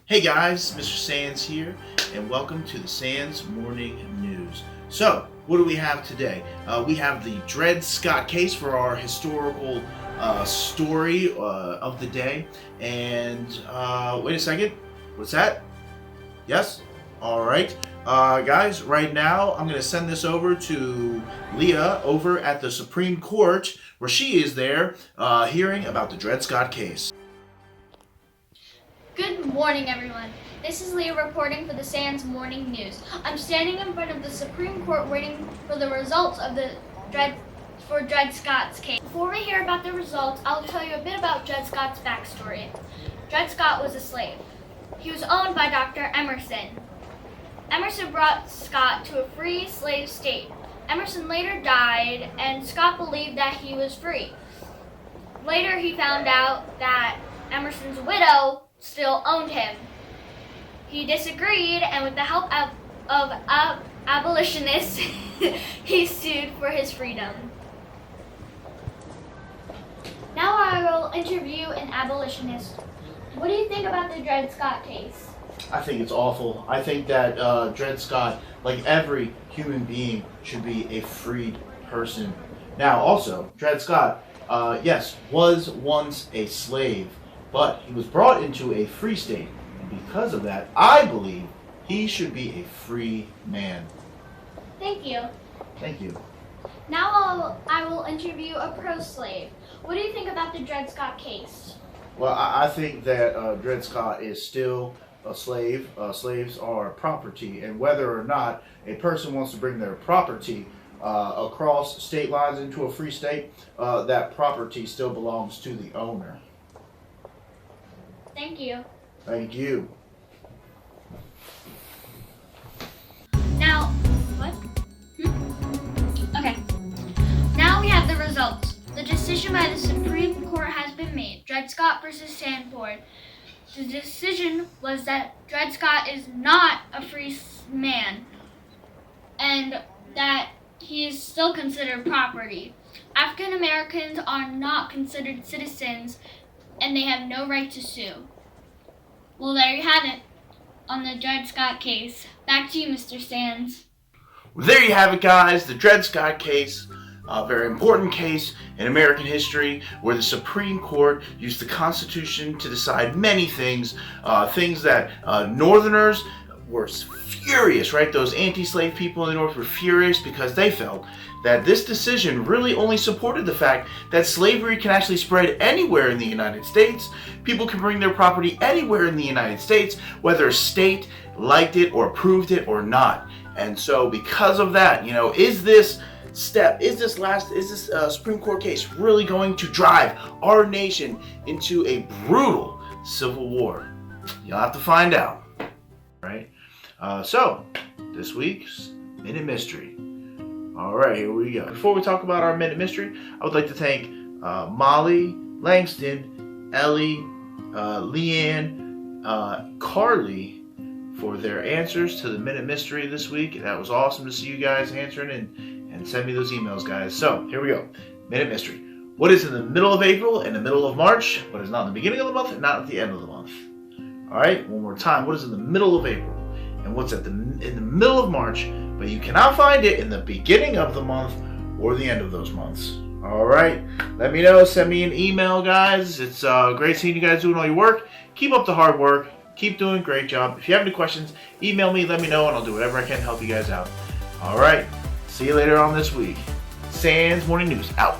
Hey guys, Mr. Sands here, and welcome to the Sands Morning News. So, what do we have today? We have the Dred Scott case for our historical story of the day. And wait a second, what's that? Yes? Alright. Guys, right now I'm going to send this over to Leah over at the Supreme Court, where she is there hearing about the Dred Scott case. Good morning, everyone. This is Leah reporting for the Sands Morning News. I'm standing in front of the Supreme Court waiting for the results of the Dred Scott's case. Before we hear about the results, I'll tell you a bit about Dred Scott's backstory. Dred Scott was a slave. He was owned by Dr. Emerson. Emerson brought Scott to a free slave state. Emerson later died, and Scott believed that he was free. Later, he found out that Emerson's widow still owned him. He disagreed, and with the help of abolitionists, he sued for his freedom. Now I will interview an abolitionist. What do you think about the Dred Scott case? I think it's awful. I think that Dred Scott, like every human being, should be a freed person. Now, also, Dred Scott, yes, was once a slave, but he was brought into a free state, and because of that, I believe he should be a free man. Thank you. Thank you. Now I will interview a pro-slave. What do you think about the Dred Scott case? Well, I think that Dred Scott is still a slave. Slaves are property, and whether or not a person wants to bring their property across state lines into a free state, that property still belongs to the owner. Thank you. Thank you. Now, what? Okay. Now we have the results. The decision by the Supreme Court has been made. Dred Scott versus Sanford. The decision was that Dred Scott is not a free man, and that he is still considered property. African Americans are not considered citizens, and they have no right to sue. Well, there you have it on the Dred Scott case. Back to you, Mr. Sands. Well, there you have it, guys. The Dred Scott case, a very important case in American history where the Supreme Court used the Constitution to decide many things, things that Northerners were furious, right? Those anti-slave people in the North were furious because they felt that this decision really only supported the fact that slavery can actually spread anywhere in the United States. People can bring their property anywhere in the United States, whether a state liked it or approved it or not. And so because of that, is this Supreme Court case really going to drive our nation into a brutal civil war? You'll have to find out, right? So, this week's Minute Mystery. All right, here we go. Before we talk about our Minute Mystery, I would like to thank Molly, Langston, Ellie, Leanne, Carly for their answers to the Minute Mystery this week. That was awesome to see you guys answering and send me those emails, guys. So, here we go. Minute Mystery. What is in the middle of April and the middle of March, but is not in the beginning of the month and not at the end of the month? All right, one more time. What is in the middle of April and what's in the middle of March, but you cannot find it in the beginning of the month or the end of those months? All right, let me know. Send me an email, guys. It's great seeing you guys doing all your work. Keep up the hard work. Keep doing a great job. If you have any questions, email me, let me know, and I'll do whatever I can to help you guys out. All right, see you later on this week. Sands Morning News out.